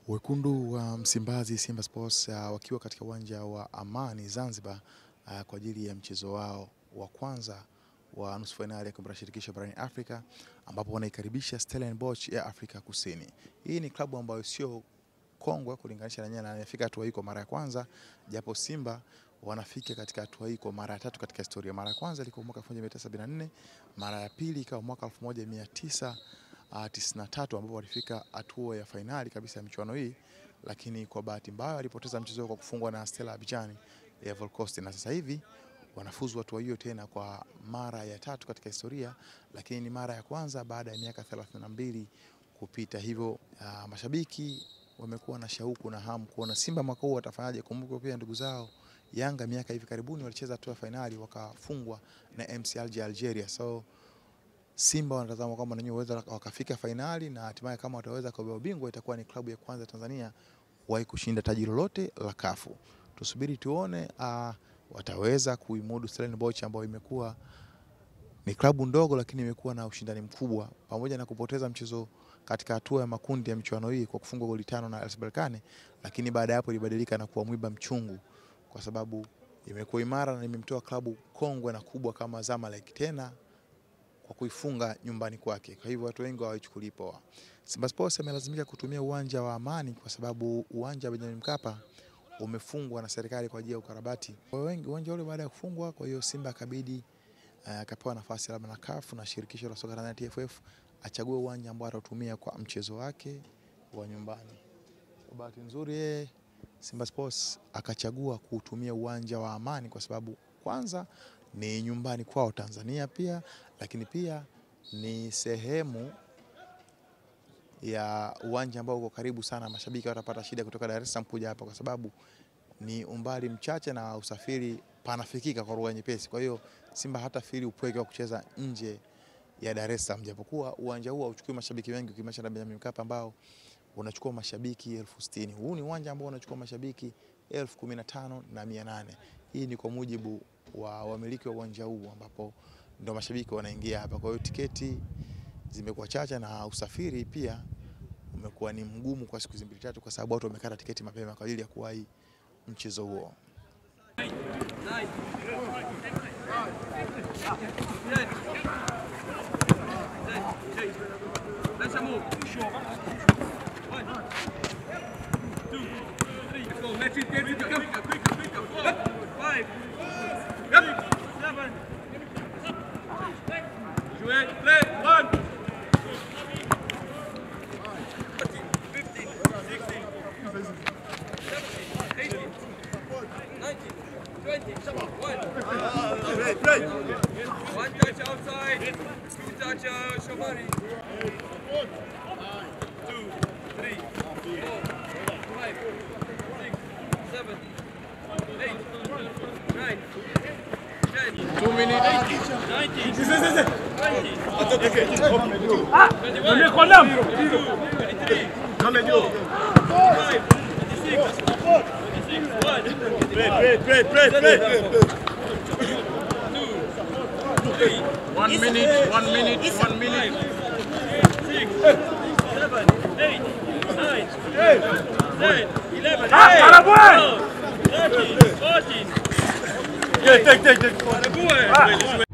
Wekundu wa Msimbazi Simba Sports wakiwa katika uwanja wa Amani Zanzibar kwa ajili ya mchezo wao wa kwanza wa nusu finali ya kombe la shirikisho barani Afrika, ambapo wanaikaribisha Stellenbosch ya Afrika Kusini. Hii ni klabu ambayo sio kongwe kulinganisha na nyana, inafika hatua hii kwa mara ya kwanza, japo Simba wanafika katika hatua hii kwa mara ya tatu katika historia. Mara ya kwanza ilikuwa mwaka 1974, mara ya pili ikawa mwaka 1993 ambapo walifika hatua ya finali kabisa ya michuano hii, lakini kwa bahati mbaya walipoteza mchezo kwa kufungwa na Stella Abidjan ya Ivory Coast, na sasa hivi wanafuzu hatua hiyo tena kwa mara ya tatu katika historia, lakini ni mara ya kwanza baada ya miaka 32 kupita. Hivyo mashabiki wamekuwa na shauku na hamu kuona Simba mwaka huu watafanyaje. Kumbuka pia ndugu zao Yanga miaka hivi karibuni walicheza hatua ya finali wakafungwa na MC Algeria. So Simba wanatazama kwamba wenyewe waweza wakafika finali, na hatimaye kama wataweza kubeba ubingwa itakuwa ni klabu ya kwanza Tanzania kuwahi kushinda taji lolote la CAF. Tusubiri tuone wataweza kuimudu Stellenbosch ambayo imekuwa ni klabu ndogo lakini imekuwa na ushindani mkubwa, pamoja na kupoteza mchezo katika hatua ya makundi ya michuano hii kwa kufungwa goli 5 na RS Berkane, lakini baada ya hapo ilibadilika na kuwa mwiba mchungu kwa sababu imekuwa imara na imemtoa klabu kongwe na kubwa kama Zamalek tena kwa kuifunga nyumbani kwake. Kwa hivyo watu wengi hawaichukulii poa. Simba Sports amelazimika kutumia uwanja wa Amani kwa sababu uwanja wa Benjamin Mkapa umefungwa na serikali kwa ajili ya ukarabati. Kwa wengi uwanja ule baada ya kufungwa, kwa hiyo Simba akabidi akapewa nafasi labda na CAF na shirikisho la soka la TFF achague uwanja ambao atatumia kwa mchezo wake wa nyumbani. Kwa bahati nzuri Simba Sports akachagua kutumia uwanja wa Amani kwa sababu kwanza ni nyumbani kwao Tanzania pia, lakini pia ni sehemu ya uwanja ambao uko karibu sana. Mashabiki watapata shida kutoka Dar es Salaam kuja hapa kwa sababu ni umbali mchache na usafiri panafikika kwa lugha nyepesi. Kwa hiyo Simba hata fili upweke wa kucheza nje ya Dar es Salaam, japokuwa uwanja huu hauchukui mashabiki wengi ukimacha na Benjamin Mkapa ambao unachukua mashabiki 60,000. Huu ni uwanja ambao unachukua mashabiki 15,800. Hii ni kwa mujibu wa wamiliki wa uwanja huu ambapo ndio mashabiki wanaingia hapa. Kwa hiyo tiketi zimekuwa chache na usafiri pia umekuwa ni mgumu kwa siku mbili tatu kwa sababu watu wamekata tiketi mapema kwa ajili ya kuwahi mchezo huo. One touch outside, two touch Shomari. 2, 3, 4, 5, 6, 7, 8, 9, 10. 2 minutes. 19. 1 minute, 1 minute, 1 minute. 6, 7, 8, 9, 10, 11, 12, 13, 14. Take.